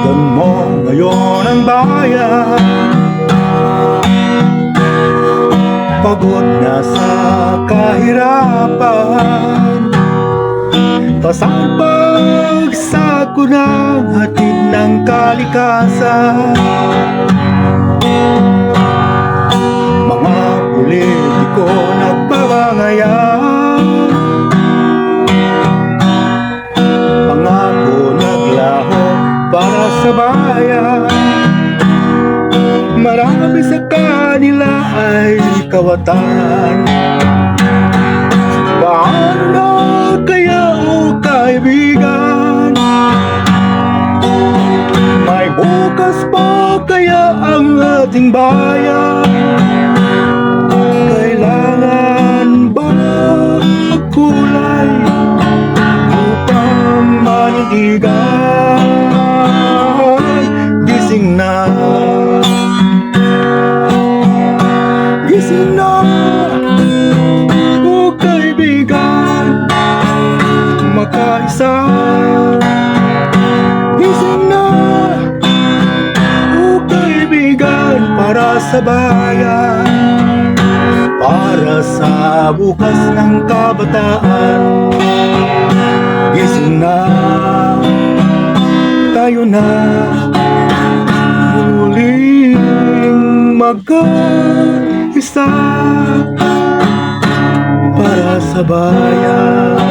Tignan mo ngayon ang bayan, pagod na sa kahirapan, pasang pagsako ng hatid ng kalikasan. Mga politiko nagpabangayan, pangako naglaho para sa bayan. Marami sa kanila ay kawatan. Paano na kaya o kaibigan? May bukas pa kaya ang ating bayan? Kailangan ba kulay upang manindigan? Gising na, gising na, o kaibigan, makaisa. Gising na, o kaibigan, para sa bayan, para sa bukas ng kabataan. Gising na, tayo na muling mag-isa para sa bayan.